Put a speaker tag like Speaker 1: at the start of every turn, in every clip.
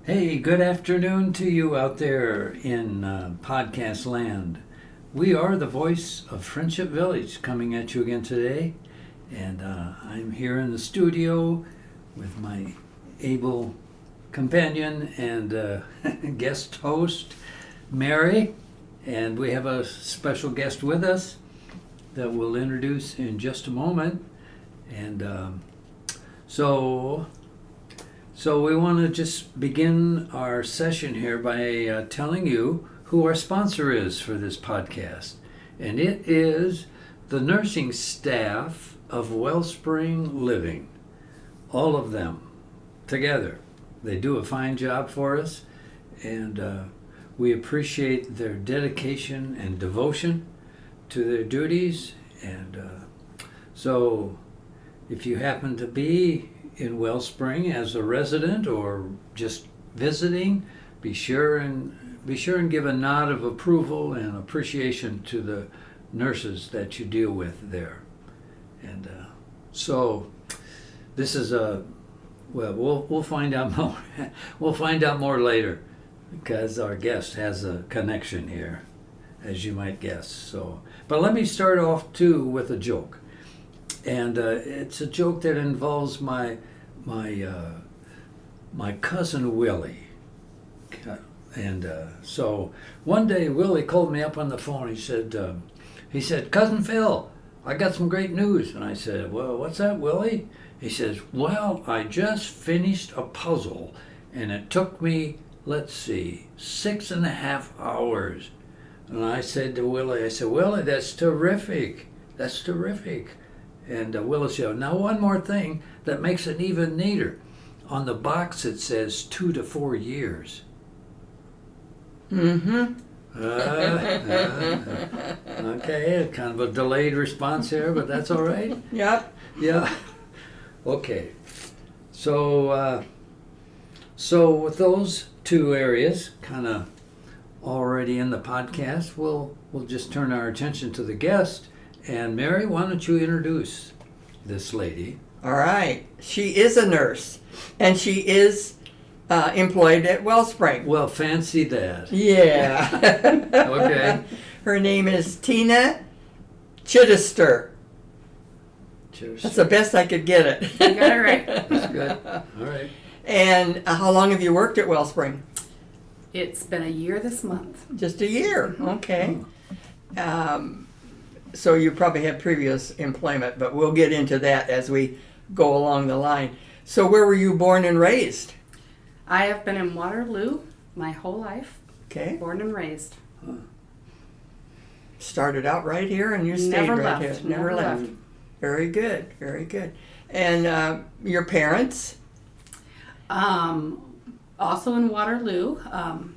Speaker 1: Hey, good afternoon to you out there in podcast land. We are the voice of Friendship Village coming at you again today. And I'm here in the studio with my able companion and guest host, Mary. And we have a special guest with us that we'll introduce in just a moment. And so we want to just begin our session here by telling you who our sponsor is for this podcast. And it is the nursing staff of Wellspring Living. All of them together. They do a fine job for us, and we appreciate their dedication and devotion to their duties. And so if you happen to be in Wellspring as a resident or just visiting, be sure and give a nod of approval and appreciation to the nurses that you deal with there. And so this is we'll find out more. We'll find out more later because our guest has a connection here, as you might guess. So, but let me start off too with a joke. And it's a joke that involves my cousin Willie. And so one day Willie called me up on the phone. He said, "Cousin Phil, I got some great news." And I said, "Well, what's that, Willie?" He says, "Well, I just finished a puzzle, and it took me, 6.5 hours." And I said to Willie, "Willie, that's terrific. That's terrific." And Willie said, "Now one more thing that makes it even neater. On the box it says 2 to 4 years."
Speaker 2: Mm-hmm.
Speaker 1: Okay, kind of a delayed response here, but that's all right.
Speaker 2: Yep.
Speaker 1: Yeah. Okay. So with those two areas kind of already in the podcast, we'll just turn our attention to the guest. And Mary, why don't you introduce this lady?
Speaker 2: All right. She is a nurse, and she is employed at Wellspring.
Speaker 1: Well, fancy that.
Speaker 2: Yeah.
Speaker 1: Okay.
Speaker 2: Her name is Tina Chidester.
Speaker 1: Cheers.
Speaker 2: That's the best I could get it.
Speaker 3: You got it right.
Speaker 1: That's good. All right.
Speaker 2: And how long have you worked at Wellspring?
Speaker 3: It's been a year this month.
Speaker 2: Just a year. Okay. So you probably had previous employment, but we'll get into that as we go along the line. So where were you born and raised?
Speaker 3: I have been in Waterloo my whole life.
Speaker 2: Okay.
Speaker 3: Born and raised.
Speaker 2: Started out right here and you stayed
Speaker 3: Never
Speaker 2: right
Speaker 3: left.
Speaker 2: here. Never left. Very good. Very good. And your parents?
Speaker 3: Also in Waterloo.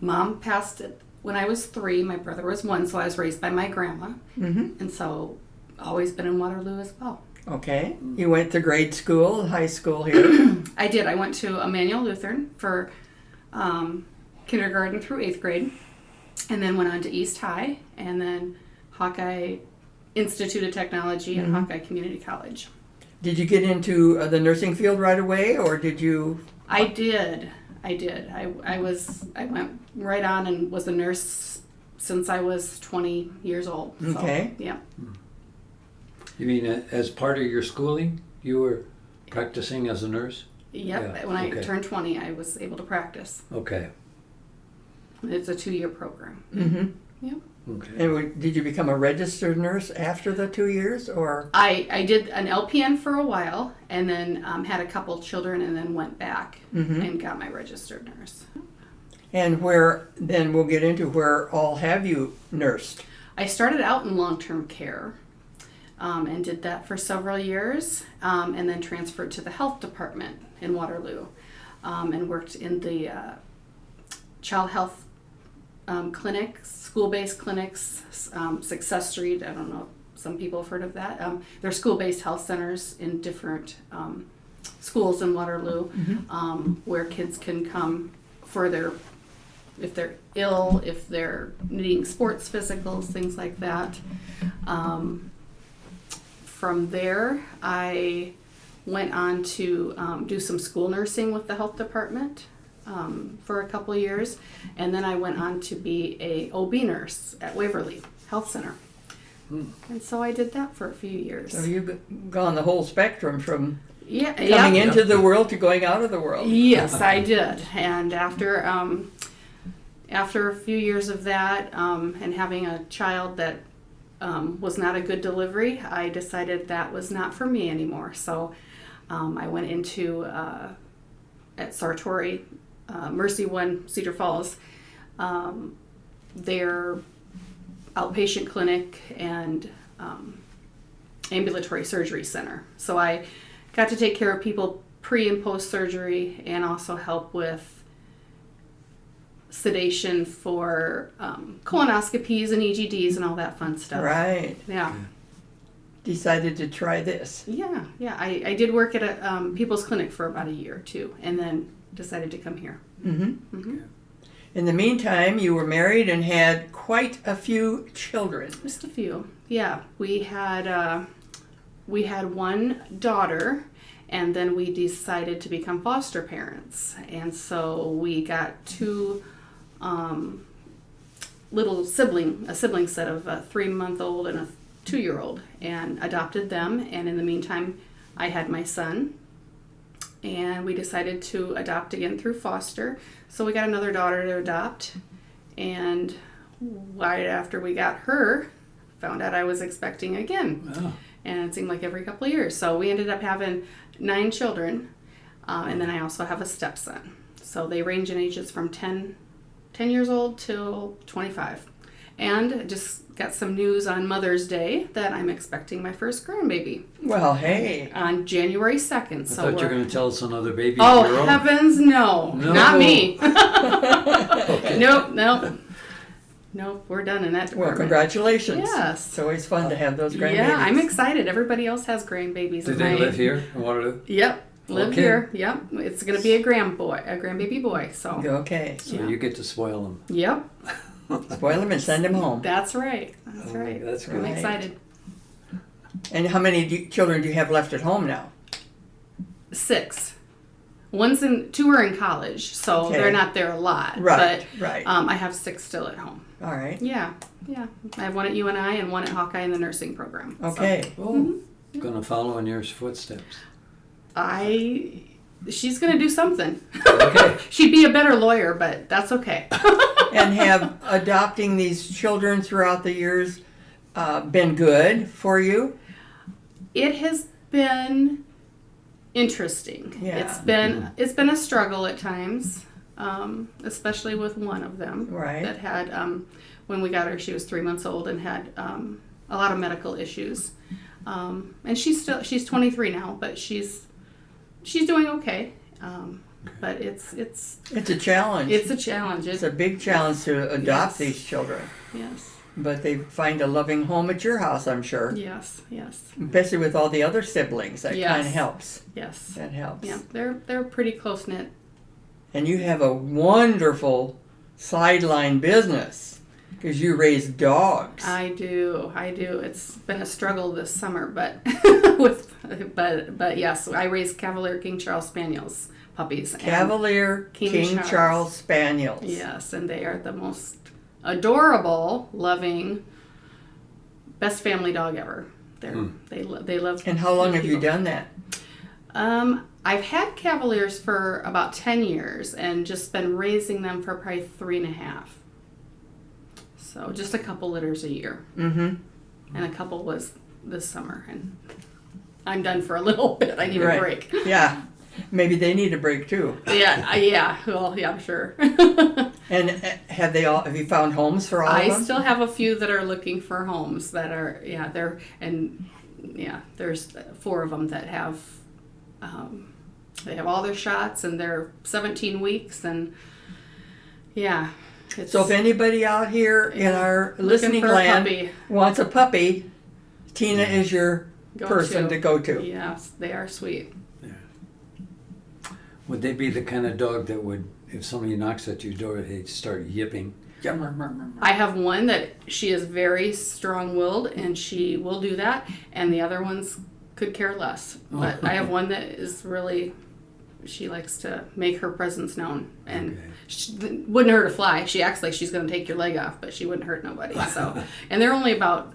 Speaker 3: Mom passed it when I was 3. My brother was 1, so I was raised by my grandma.
Speaker 2: Mm-hmm.
Speaker 3: And so always been in Waterloo as well.
Speaker 2: Okay. You went to grade school, high school here?
Speaker 3: I did. I went to Emmanuel Lutheran for kindergarten through 8th grade, and then went on to East High, and then Hawkeye Institute of Technology and Hawkeye Community College.
Speaker 2: Did you get into the nursing field right away, or did you?
Speaker 3: I did. I went right on and was a nurse since I was 20 years old. So,
Speaker 2: Okay.
Speaker 3: Yeah.
Speaker 1: You mean as part of your schooling, you were practicing as a nurse?
Speaker 3: Yep.
Speaker 1: Yeah,
Speaker 3: When I
Speaker 1: okay.
Speaker 3: turned 20, I was able to practice.
Speaker 1: Okay.
Speaker 3: It's a 2-year program.
Speaker 2: Mm-hmm.
Speaker 3: Yep.
Speaker 1: Okay.
Speaker 2: And did you become a registered nurse after the 2 years, or?
Speaker 3: I did an LPN for a while, and then had a couple children, and then went back and got my registered nurse.
Speaker 2: And where, then we'll get into where all have you nursed?
Speaker 3: I started out in long-term care and did that for several years, and then transferred to the health department in Waterloo and worked in the child health clinics, school-based clinics, Success Street. I don't know if some people have heard of that. They're school-based health centers in different schools in Waterloo where kids can come for their, if they're ill, if they're needing sports physicals, things like that. From there, I went on to do some school nursing with the health department for a couple of years, and then I went on to be a OB nurse at Waverly Health Center. And so I did that for a few years.
Speaker 2: So you've gone the whole spectrum from
Speaker 3: Yeah,
Speaker 2: coming into the world to going out of the world.
Speaker 3: Yes, I did. And after a few years of that, and having a child that was not a good delivery, I decided that was not for me anymore. So I went into at Sartori, Mercy One, Cedar Falls, their outpatient clinic and ambulatory surgery center. So I got to take care of people pre and post surgery, and also help with sedation for colonoscopies and EGDs and all that fun stuff.
Speaker 2: Right.
Speaker 3: Yeah.
Speaker 2: Decided to try this.
Speaker 3: Yeah. I did work at a people's clinic for about a year or two, and then decided to come here.
Speaker 2: Mm-hmm. In the meantime, you were married and had quite a few children.
Speaker 3: Just a few. Yeah. We had one daughter, and then we decided to become foster parents. And so we got two a sibling set of a 3-month-old and a 2-year-old, and adopted them. And in the meantime, I had my son, and we decided to adopt again through foster. So we got another daughter to adopt, and right after we got her, found out I was expecting again.
Speaker 1: Oh.
Speaker 3: And it seemed like every couple of years. So we ended up having 9 children, and then I also have a stepson. So they range in ages from 10 years old till 25. And just got some news on Mother's Day that I'm expecting my first grandbaby
Speaker 2: Well, hey.
Speaker 3: on January 2nd.
Speaker 1: I thought you were going to tell us another baby of your
Speaker 3: Oh,
Speaker 1: own.
Speaker 3: heavens, no.
Speaker 1: No.
Speaker 3: Not me.
Speaker 1: Okay.
Speaker 3: Nope, we're done in that department.
Speaker 2: Well, congratulations.
Speaker 3: Yes.
Speaker 2: It's always fun to have those grandbabies.
Speaker 3: Yeah, I'm excited. Everybody else has grandbabies.
Speaker 1: Do they live here in Waterloo?
Speaker 3: Yep, live
Speaker 1: Okay.
Speaker 3: here. Yep, it's going to be a grandbaby boy. So,
Speaker 2: Okay.
Speaker 1: So
Speaker 3: Yeah.
Speaker 1: you get to spoil them.
Speaker 3: yep,
Speaker 2: Spoil them and send them home.
Speaker 3: that's right. That's
Speaker 1: Oh,
Speaker 3: right.
Speaker 1: that's
Speaker 3: I'm
Speaker 2: good.
Speaker 3: excited.
Speaker 2: And how many children do you have left at home now?
Speaker 3: 6. 2 are in college, so
Speaker 2: Okay.
Speaker 3: they're not there a lot.
Speaker 2: Right,
Speaker 3: But
Speaker 2: right.
Speaker 3: I have 6 still at home.
Speaker 2: All right.
Speaker 3: Yeah. I have one at UNI and one at Hawkeye in the nursing program. So
Speaker 2: Okay.
Speaker 1: Oh, going to follow in your footsteps.
Speaker 3: she's going to do something.
Speaker 1: Okay.
Speaker 3: She'd be a better lawyer, but that's okay.
Speaker 2: And have adopting these children throughout the years been good for you?
Speaker 3: It has been interesting.
Speaker 2: Yeah.
Speaker 3: It's been a struggle at times, especially with one of them
Speaker 2: Right.
Speaker 3: that had when we got her, she was 3 months old and had a lot of medical issues. And she's 23 now, but she's doing okay. But it's
Speaker 2: It's a challenge.
Speaker 3: it's a challenge.
Speaker 2: It's a big challenge to adopt
Speaker 3: Yes.
Speaker 2: these children.
Speaker 3: Yes,
Speaker 2: But they find a loving home at your house, I'm sure.
Speaker 3: yes,
Speaker 2: Especially with all the other siblings. That
Speaker 3: Yes.
Speaker 2: kind of helps.
Speaker 3: yes.
Speaker 2: That helps.
Speaker 3: Yeah, they're pretty close knit.
Speaker 2: And you have a wonderful sideline business because you raise dogs.
Speaker 3: I do. It's been a struggle this summer, but but yes, I raise Cavalier King Charles Spaniels puppies. and-
Speaker 2: Cavalier King Charles Spaniels.
Speaker 3: Yes, and they are the most adorable, loving, best family dog ever. They love.
Speaker 2: And how long have you
Speaker 3: people.
Speaker 2: done that?
Speaker 3: I've had Cavaliers for about 10 years and just been raising them for probably 3.5. So just a couple litters a year.
Speaker 2: Mm-hmm.
Speaker 3: And a couple was this summer, and I'm done for a little bit. I need
Speaker 2: Right.
Speaker 3: a break.
Speaker 2: Yeah. Maybe they need a break too.
Speaker 3: Yeah. Well, yeah, I'm sure.
Speaker 2: And have you found homes for all
Speaker 3: I
Speaker 2: of them?
Speaker 3: still have a few that are looking for homes that are, there's 4 of them that have, they have all their shots and they're 17 weeks and yeah.
Speaker 2: So if anybody out here in our listening
Speaker 3: for a
Speaker 2: land
Speaker 3: puppy.
Speaker 2: wants a puppy, Tina is your person to go to.
Speaker 3: Yes, they are sweet.
Speaker 1: Would they be the kind of dog that would, if somebody knocks at your door, they'd start yipping?
Speaker 3: I have one that she is very strong-willed and she will do that, and the other ones could care less. But I have one that is really, she likes to make her presence known, and
Speaker 1: Okay.
Speaker 3: she, wouldn't hurt her to fly. She acts like she's going to take your leg off, but she wouldn't hurt nobody. So, and they're only about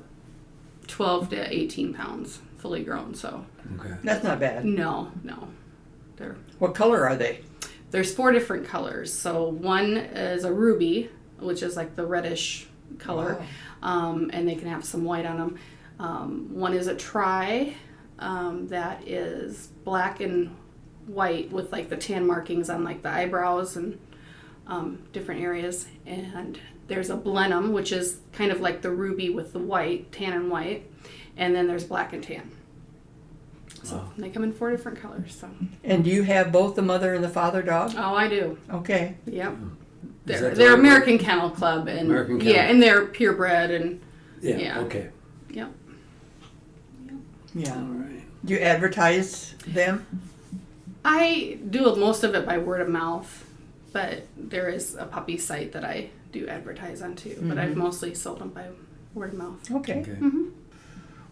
Speaker 3: 12 to 18 pounds, fully grown. So,
Speaker 1: Okay.
Speaker 2: That's not bad.
Speaker 3: no, they're
Speaker 2: What color are they?
Speaker 3: there's 4 different colors. So one is a ruby, which is like the reddish color, and they can have some white on them. One is a tri, that is black and white with like the tan markings on like the eyebrows and different areas. And there's a blenheim, which is kind of like the ruby with the white, tan and white. And then there's black and tan. So
Speaker 1: Wow.
Speaker 3: they come in 4 different colors. So.
Speaker 2: And do you have both the mother and the father dog?
Speaker 3: Oh, I do.
Speaker 2: Okay.
Speaker 3: Yep.
Speaker 1: Is
Speaker 3: They're,
Speaker 1: that
Speaker 3: they're
Speaker 1: the-
Speaker 3: American Kennel Club, and
Speaker 1: American Kennel.
Speaker 3: yeah, and they're purebred, and
Speaker 1: Yeah.
Speaker 3: Yeah.
Speaker 1: Okay.
Speaker 3: yep.
Speaker 2: Yeah.
Speaker 1: All right.
Speaker 2: Do you advertise them?
Speaker 3: I do most of it by word of mouth, but there is a puppy site that I do advertise on too. But I've mostly sold them by word of mouth.
Speaker 2: Okay.
Speaker 1: Okay.
Speaker 3: Mm-hmm.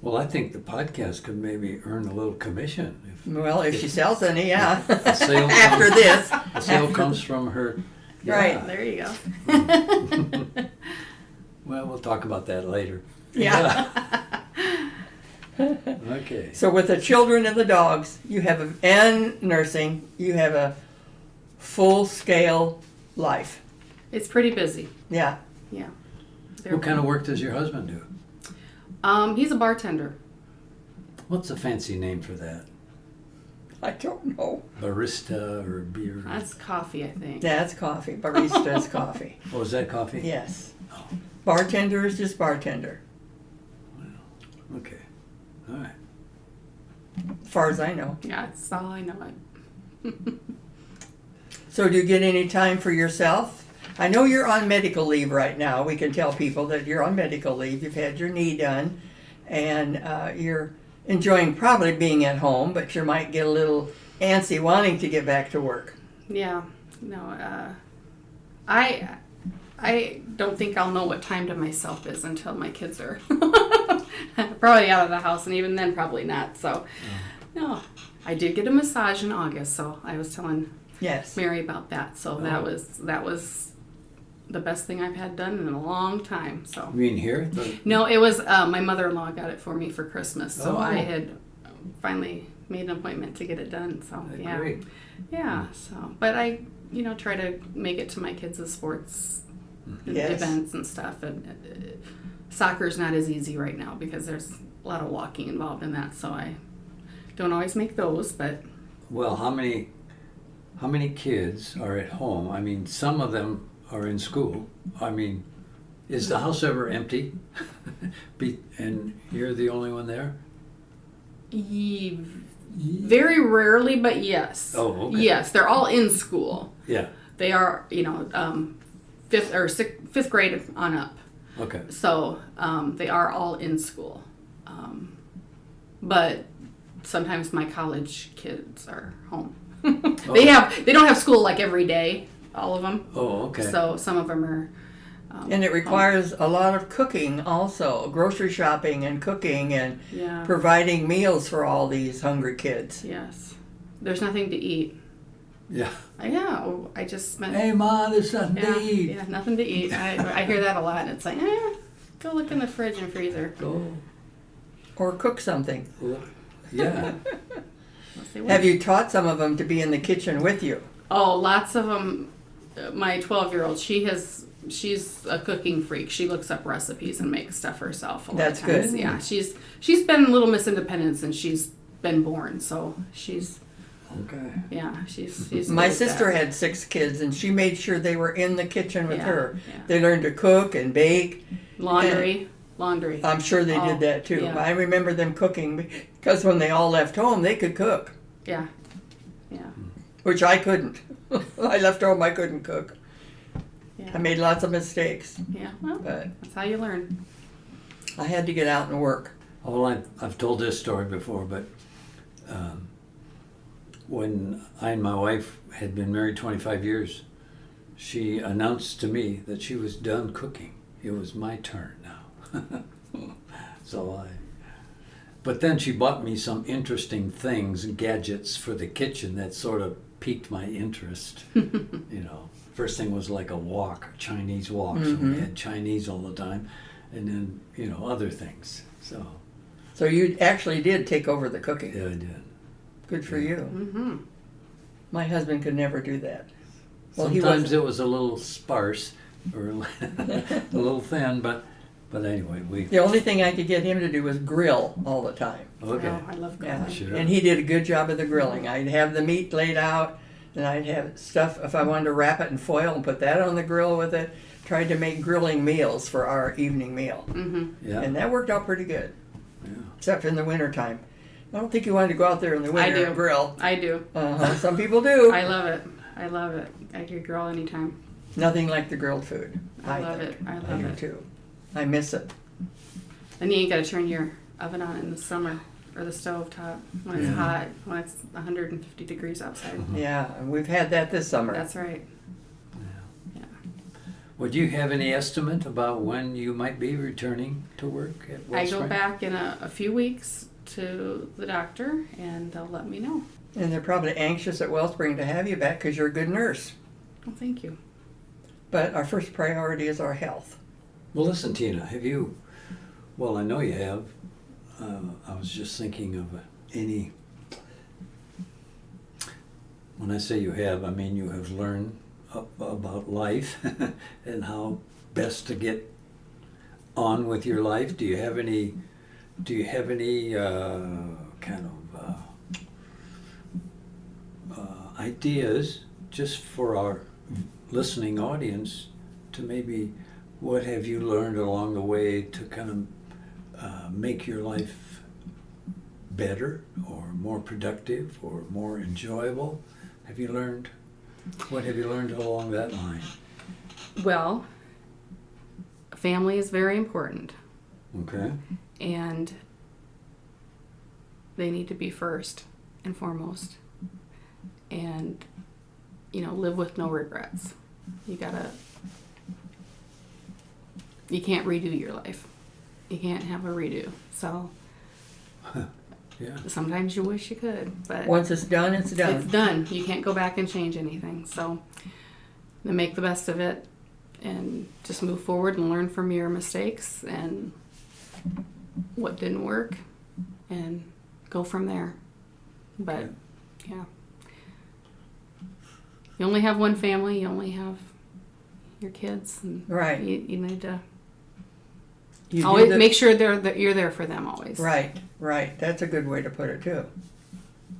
Speaker 1: Well, I think the podcast could maybe earn a little commission if
Speaker 2: Well, if she sells any, yeah.
Speaker 1: a sale
Speaker 2: After
Speaker 1: comes,
Speaker 2: this.
Speaker 1: a sale comes from her.
Speaker 2: Right.
Speaker 3: There you go.
Speaker 1: Well, we'll talk about that later.
Speaker 2: Yeah.
Speaker 1: Okay.
Speaker 2: So with the children and the dogs, you have and nursing, you have a full-scale life.
Speaker 3: It's pretty busy.
Speaker 2: Yeah.
Speaker 3: Yeah.
Speaker 1: What kind of work does your husband do?
Speaker 3: He's a bartender.
Speaker 1: What's a fancy name for that?
Speaker 2: I don't know.
Speaker 1: Barista or beer?
Speaker 3: That's coffee, I think.
Speaker 2: That's coffee. Barista is coffee.
Speaker 1: Oh, is that coffee?
Speaker 2: Yes.
Speaker 1: Oh.
Speaker 2: Bartender is just bartender,
Speaker 1: Okay. All right.
Speaker 2: as far as I know.
Speaker 3: Yeah, that's all I know.
Speaker 2: So do you get any time for yourself? I know you're on medical leave right now. We can tell people that you're on medical leave. You've had your knee done, and you're enjoying probably being at home, but you might get a little antsy wanting to get back to work.
Speaker 3: Yeah. No. I don't think I'll know what time to myself is until my kids are probably out of the house, and even then probably not. So, no. I did get a massage in August, so I was telling
Speaker 2: Yes.
Speaker 3: Mary about that. So that was the best thing I've had done in a long time. So
Speaker 1: You mean here?
Speaker 3: no, it was my mother-in-law got it for me for Christmas, so
Speaker 1: Oh.
Speaker 3: I had finally made an appointment to get it done. So yeah,
Speaker 1: Great.
Speaker 3: yeah. So, but I, try to make it to my kids' sports
Speaker 2: Yes.
Speaker 3: events and stuff. And soccer's not as easy right now because there's a lot of walking involved in that. So I don't always make those, but
Speaker 1: Well, how many kids are at home? I mean, some of them are in school. I mean, is the house ever empty? And you're the only one there?
Speaker 3: very rarely, but yes.
Speaker 1: Oh, okay.
Speaker 3: Yes, they're all in school.
Speaker 1: Yeah.
Speaker 3: They are, fifth grade on up.
Speaker 1: Okay.
Speaker 3: So they are all in school. But sometimes my college kids are home. They don't have school like every day, all of them.
Speaker 1: Oh, okay.
Speaker 3: So some of them are.
Speaker 2: And it requires a lot of cooking also, grocery shopping and cooking and
Speaker 3: Yeah.
Speaker 2: providing meals for all these hungry kids.
Speaker 3: Yes. There's nothing to eat.
Speaker 1: Yeah.
Speaker 3: I just spent.
Speaker 1: Hey, Ma, there's nothing
Speaker 3: Yeah,
Speaker 1: to eat.
Speaker 3: yeah, nothing to eat. I hear that a lot, and it's like, go look in the fridge and freezer.
Speaker 1: Go.
Speaker 2: Or cook something.
Speaker 1: Yeah.
Speaker 3: Let's see,
Speaker 2: Have you taught some of them to be in the kitchen with you?
Speaker 3: Oh, lots of them. My 12-year-old, she's a cooking freak. She looks up recipes and makes stuff herself a lot
Speaker 2: That's
Speaker 3: of times.
Speaker 2: good.
Speaker 3: Yeah, she's been Little Miss Independent since she's been born. So she's
Speaker 2: My
Speaker 3: good at
Speaker 2: sister
Speaker 3: that.
Speaker 2: had 6 kids, and she made sure they were in the kitchen with
Speaker 3: Yeah,
Speaker 2: her.
Speaker 3: yeah.
Speaker 2: They learned to cook and bake.
Speaker 3: laundry.
Speaker 2: I'm sure they did that too.
Speaker 3: Yeah.
Speaker 2: I remember them cooking because when they all left home, they could cook,
Speaker 3: Yeah, yeah,
Speaker 2: which I couldn't. I left home, I couldn't cook.
Speaker 3: yeah.
Speaker 2: I made lots of mistakes,
Speaker 3: Yeah, well,
Speaker 2: but
Speaker 3: that's how you learn.
Speaker 2: I had to get out and work.
Speaker 1: Well, I've told this story before, but when I and my wife had been married 25 years, she announced to me that she was done cooking. It was my turn now. But then she bought me some interesting things and gadgets for the kitchen that sort of piqued my interest. You know, first thing was like a Chinese walk. So we had Chinese all the time, and then other things.
Speaker 2: So you actually did take over the cooking.
Speaker 1: Yeah, I did.
Speaker 2: Good for you.
Speaker 3: Mm-hmm.
Speaker 2: My husband could never do that. Well,
Speaker 1: Sometimes it was a little sparse or a little thin, but anyway,
Speaker 2: the only thing I could get him to do was grill all the time.
Speaker 1: Okay.
Speaker 3: Oh, I love grilling.
Speaker 2: Yeah,
Speaker 1: Sure.
Speaker 2: and he did a good job of the grilling. I'd have the meat laid out, and I'd have stuff, if I wanted to wrap it in foil and put that on the grill with it, tried to make grilling meals for our evening meal.
Speaker 3: Mm-hmm.
Speaker 1: Yeah.
Speaker 2: And that worked out pretty good,
Speaker 1: Yeah.
Speaker 2: except in the wintertime. I don't think you wanted to go out there in the winter
Speaker 3: do.
Speaker 2: and grill.
Speaker 3: I do.
Speaker 2: Some people do.
Speaker 3: I love it. I love it. I could grill anytime.
Speaker 2: Nothing like the grilled food.
Speaker 3: I love
Speaker 2: think.
Speaker 3: it. I
Speaker 2: I
Speaker 3: love
Speaker 2: do
Speaker 3: it.
Speaker 2: too. I miss it.
Speaker 3: And you ain't got to turn your oven on in the summer or the stove top when it's
Speaker 1: Yeah.
Speaker 3: hot, when it's 150 degrees outside.
Speaker 2: Yeah, and we've had that this summer.
Speaker 3: That's right.
Speaker 1: Would you have any estimate about when you might be returning to work at
Speaker 3: I
Speaker 1: Wellspring?
Speaker 3: go back in a few weeks to the doctor, and they'll let me know.
Speaker 2: And they're probably anxious at Wellspring to have you back because you're a good nurse.
Speaker 3: Well, thank you.
Speaker 2: But our first priority is our health.
Speaker 1: Well, listen, Tina, have you? Well, I know you have. I was just thinking of any. When I say you have, I mean you have learned about life and how best to get on with your life. Do you have any? Do you have any kind of ideas just for our listening audience to maybe what have you learned along the way to kind of make your life better or more productive or more enjoyable? Have you learned? What have you learned along that line?
Speaker 3: Well, family is very important,
Speaker 1: Okay.
Speaker 3: and they need to be first and foremost. And, live with no regrets. You can't redo your life. You can't have a redo. So
Speaker 1: Yeah.
Speaker 3: sometimes you wish you could, but
Speaker 2: Once it's done, it's done.
Speaker 3: it's done. You can't go back and change anything. So to make the best of it and just move forward and learn from your mistakes and what didn't work and go from there. But yeah. You only have one family, you only have your kids, and
Speaker 2: Right.
Speaker 3: you need to
Speaker 2: You do
Speaker 3: always
Speaker 2: the-
Speaker 3: make sure that you're there for them always.
Speaker 2: Right. That's a good way to put it too.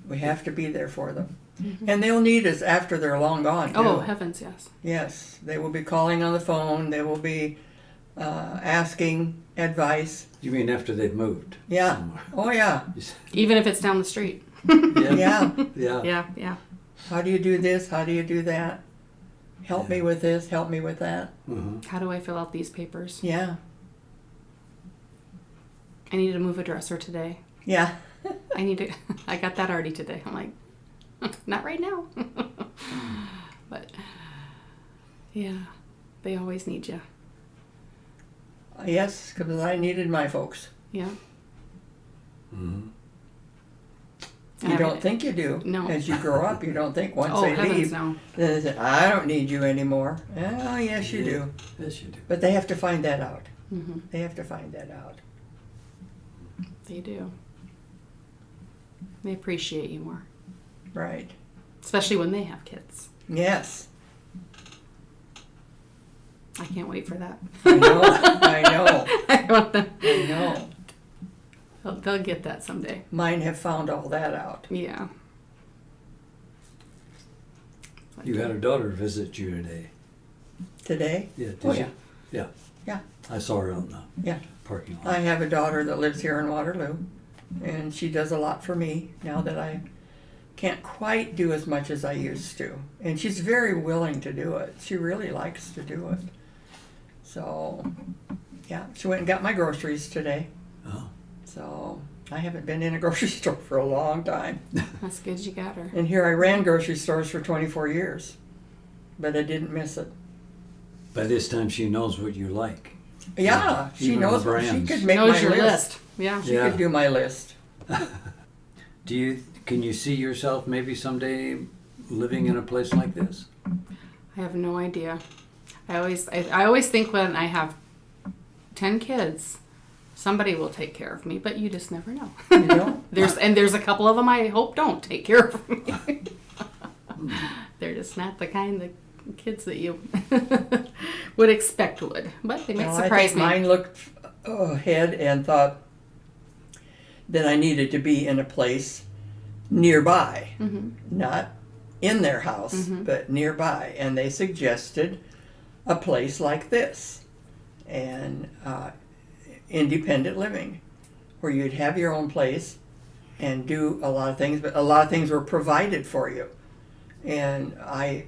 Speaker 2: We have to be there for them.
Speaker 3: Mm-hmm.
Speaker 2: And they'll need us after they're long gone too.
Speaker 3: Oh, heavens, yes.
Speaker 2: Yes, they will be calling on the phone. They will be asking advice.
Speaker 1: You mean after they've moved?
Speaker 2: Yeah.
Speaker 1: Somewhere?
Speaker 2: Oh yeah.
Speaker 3: Even if it's down the street.
Speaker 2: Yeah.
Speaker 1: Yeah.
Speaker 3: Yeah.
Speaker 2: How do you do this? How do you do that? Help me with this. Help me with that.
Speaker 1: Mhm.
Speaker 3: How do I fill out these papers?
Speaker 2: Yeah.
Speaker 3: I need to move a dresser today.
Speaker 2: Yeah.
Speaker 3: I got that already today. I'm like, not right now. But yeah, they always need you.
Speaker 2: Yes, because I needed my folks.
Speaker 3: Yeah.
Speaker 1: Mhm.
Speaker 2: You don't think you do.
Speaker 3: No.
Speaker 2: As you grow up, you don't think once
Speaker 3: Oh,
Speaker 2: they
Speaker 3: heavens,
Speaker 2: leave,
Speaker 3: no.
Speaker 2: then they say, I don't need you anymore. Oh, yes, you do.
Speaker 1: Yes, you do.
Speaker 2: But they have to find that out.
Speaker 3: Mm-hmm.
Speaker 2: They have to find that out.
Speaker 3: They do. They appreciate you more,
Speaker 2: Right.
Speaker 3: especially when they have kids.
Speaker 2: Yes.
Speaker 3: I can't wait for that.
Speaker 2: I know. I know.
Speaker 3: I want them.
Speaker 2: I know.
Speaker 3: They'll get that someday.
Speaker 2: Mine have found all that out.
Speaker 3: Yeah.
Speaker 1: You had a daughter visit you today.
Speaker 2: Today?
Speaker 1: Yeah. Did
Speaker 2: Oh,
Speaker 1: you?
Speaker 2: yeah.
Speaker 1: Yeah.
Speaker 2: Yeah.
Speaker 1: I saw her out in the
Speaker 2: Yeah.
Speaker 1: parking lot.
Speaker 2: I have a daughter that lives here in Waterloo, and she does a lot for me now that I can't quite do as much as I used to. And she's very willing to do it. She really likes to do it. So, yeah, she went and got my groceries today.
Speaker 1: Oh.
Speaker 2: So, I haven't been in a grocery store for a long time.
Speaker 3: That's good you got her.
Speaker 2: And here I ran grocery stores for 24 years, but I didn't miss it.
Speaker 1: By this time, she knows what you like.
Speaker 2: Yeah, she
Speaker 1: Even
Speaker 2: knows
Speaker 1: the
Speaker 2: what she
Speaker 1: brands.
Speaker 2: could make
Speaker 3: Knows
Speaker 2: my
Speaker 3: your
Speaker 2: list.
Speaker 3: list. Yeah.
Speaker 2: She
Speaker 1: Yeah.
Speaker 2: could do my list.
Speaker 1: Can you see yourself maybe someday living in a place like this?
Speaker 3: I have no idea. I always think when I have 10 kids, somebody will take care of me, but you just never know.
Speaker 2: You know?
Speaker 3: There's a couple of them I hope don't take care of me. They're just not the kind of kids that you would expect would, but they might
Speaker 2: Well, I
Speaker 3: surprise
Speaker 2: think
Speaker 3: me.
Speaker 2: mine looked ahead and thought that I needed to be in a place nearby, not in their house, but nearby. And they suggested a place like this, and independent living, where you'd have your own place and do a lot of things, but a lot of things were provided for you. And I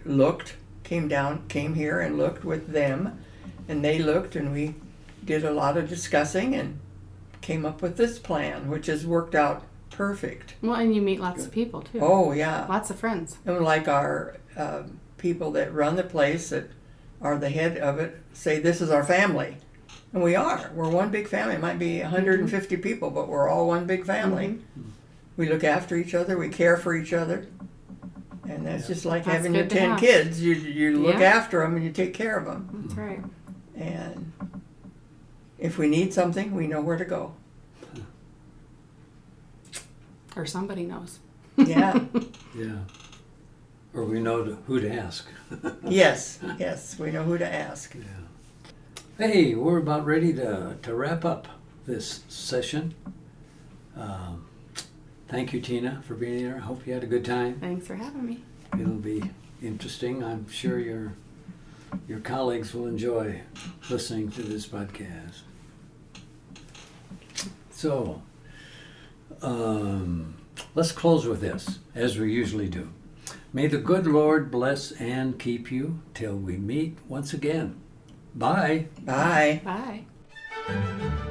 Speaker 2: came here and looked with them, and they looked, and we did a lot of discussing and came up with this plan, which has worked out perfect.
Speaker 3: Well, and you meet lots of people too.
Speaker 2: Oh, yeah.
Speaker 3: Lots of friends.
Speaker 2: And like our people that run the place, that are the head of it, say this is our family. And we are. We're one big family. It might be 150 people, but we're all one big family. We look after each other. We care for each other. And that's just like
Speaker 3: That's
Speaker 2: having your
Speaker 3: good to
Speaker 2: 10
Speaker 3: have.
Speaker 2: kids. You look
Speaker 3: Yeah.
Speaker 2: after them and you take care of them.
Speaker 3: That's right.
Speaker 2: And if we need something, we know where to go.
Speaker 3: Or somebody knows.
Speaker 2: Yeah.
Speaker 1: Yeah. Or we know who to ask.
Speaker 2: Yes, we know who to ask.
Speaker 1: Yeah. Hey, we're about ready to wrap up this session. Thank you, Tina, for being here. I hope you had a good time.
Speaker 3: Thanks for having me.
Speaker 1: It'll be interesting. I'm sure your colleagues will enjoy listening to this podcast. So, let's close with this, as we usually do. May the good Lord bless and keep you till we meet once again. Bye.
Speaker 2: Bye.
Speaker 3: Bye.